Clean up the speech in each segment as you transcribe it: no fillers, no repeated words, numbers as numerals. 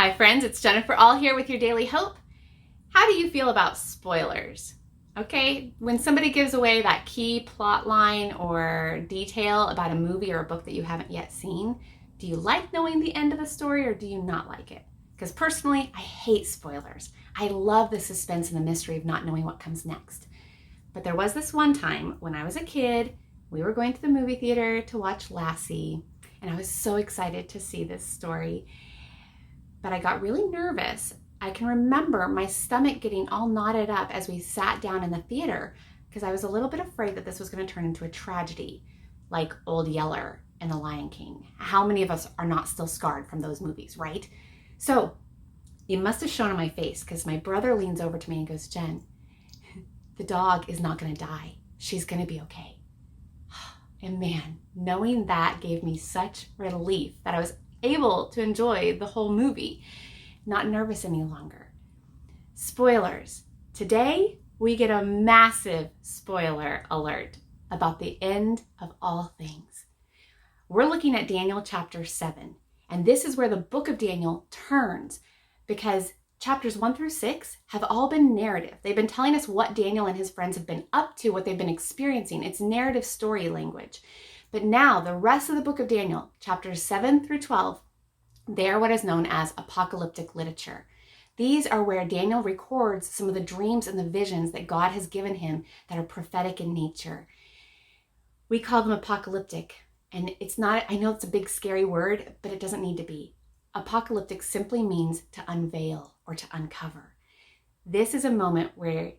Hi friends, it's Jennifer All here with your Daily Hope. How do you feel about spoilers? Okay, when somebody gives away that key plot line or detail about a movie or a book that you haven't yet seen, do you like knowing the end of the story or do you not like it? Because personally, I hate spoilers. I love the suspense and the mystery of not knowing what comes next. But there was this one time when I was a kid, we were going to the movie theater to watch Lassie, and I was so excited to see this story. But I got really nervous. I can remember my stomach getting all knotted up as we sat down in the theater because I was a little bit afraid that this was going to turn into a tragedy like Old Yeller and The Lion King. How many of us are not still scarred from those movies, right? So it must have shown on my face because my brother leans over to me and goes, "Jen, the dog is not going to die. She's going to be okay." And man, knowing that gave me such relief that I was able to enjoy the whole movie, not nervous any longer. Spoilers. Today, we get a massive spoiler alert about the end of all things. We're looking at Daniel chapter 7, and this is where the book of Daniel turns because chapters 1 through 6 have all been narrative. They've been telling us what Daniel and his friends have been up to, what they've been experiencing. It's narrative story language. But now, the rest of the book of Daniel, chapters 7 through 12, they are what is known as apocalyptic literature. These are where Daniel records some of the dreams and the visions that God has given him that are prophetic in nature. We call them apocalyptic, and it's not, I know it's a big scary word, but it doesn't need to be. Apocalyptic simply means to unveil or to uncover. This is a moment where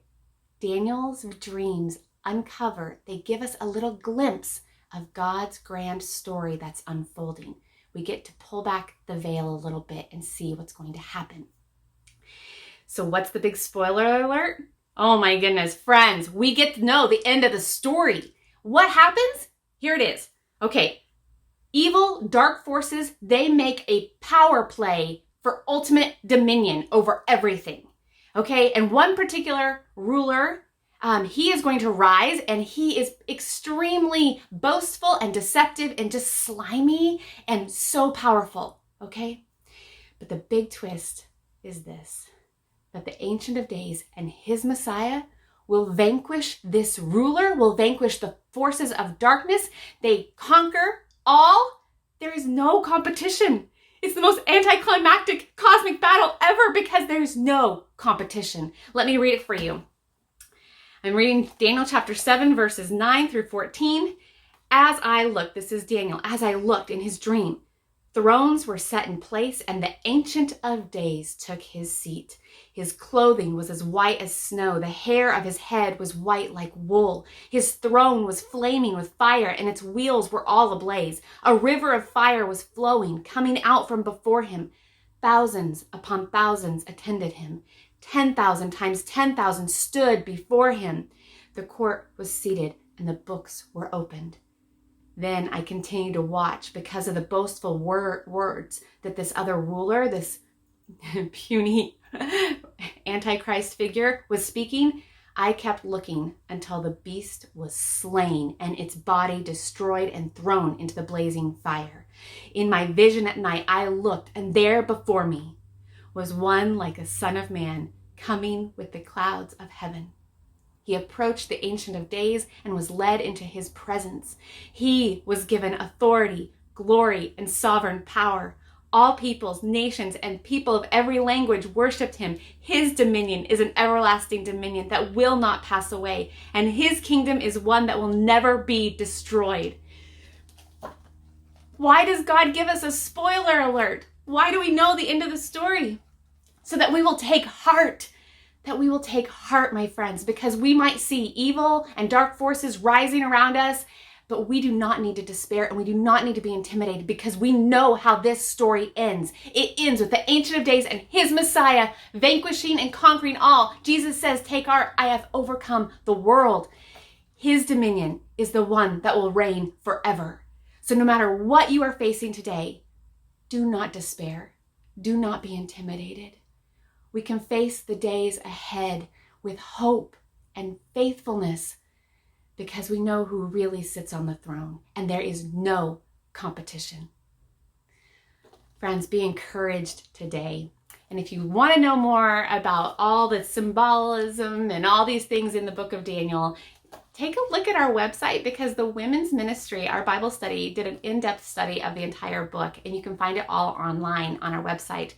Daniel's dreams uncover, they give us a little glimpse of God's grand story that's unfolding. We get to pull back the veil a little bit and see what's going to happen. So what's the big spoiler alert? Oh my goodness, friends, we get to know the end of the story. What happens? Here it is. Okay, evil, dark forces, they make a power play for ultimate dominion over everything. Okay, and one particular ruler, he is going to rise, and he is extremely boastful and deceptive and just slimy and so powerful, okay? But the big twist is this, that the Ancient of Days and his Messiah will vanquish this ruler, will vanquish the forces of darkness. They conquer all. There is no competition. It's the most anticlimactic cosmic battle ever because there's no competition. Let me read it for you. I'm reading Daniel chapter 7, verses 9 through 14. As I looked, this is Daniel, as I looked in his dream, thrones were set in place and the Ancient of Days took his seat. His clothing was as white as snow. The hair of his head was white like wool. His throne was flaming with fire and its wheels were all ablaze. A river of fire was flowing, coming out from before him. Thousands upon thousands attended him. 10,000 times 10,000 stood before him. The court was seated and the books were opened. Then I continued to watch because of the boastful words that this other ruler, this puny Antichrist figure was speaking. I kept looking until the beast was slain and its body destroyed and thrown into the blazing fire. In my vision at night, I looked, and there before me was one like a son of man coming with the clouds of heaven. He approached the Ancient of Days and was led into his presence. He was given authority, glory, and sovereign power. All peoples, nations, and people of every language worshiped him. His dominion is an everlasting dominion that will not pass away, and his kingdom is one that will never be destroyed. Why does God give us a spoiler alert? Why do we know the end of the story? So that we will take heart. That we will take heart, my friends, because we might see evil and dark forces rising around us, but we do not need to despair and we do not need to be intimidated because we know how this story ends. It ends with the Ancient of Days and his Messiah vanquishing and conquering all. Jesus says, "Take heart, I have overcome the world." His dominion is the one that will reign forever. So no matter what you are facing today, do not despair. Do not be intimidated. We can face the days ahead with hope and faithfulness because we know who really sits on the throne and there is no competition. Friends, be encouraged today. And if you want to know more about all the symbolism and all these things in the book of Daniel, take a look at our website, because the women's ministry, our Bible study, did an in-depth study of the entire book, and you can find it all online on our website.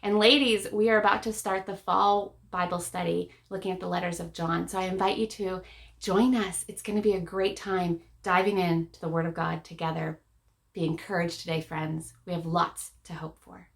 And ladies, we are about to start the fall Bible study looking at the letters of John. So I invite you to join us. It's going to be a great time diving into the Word of God together. Be encouraged today, friends. We have lots to hope for.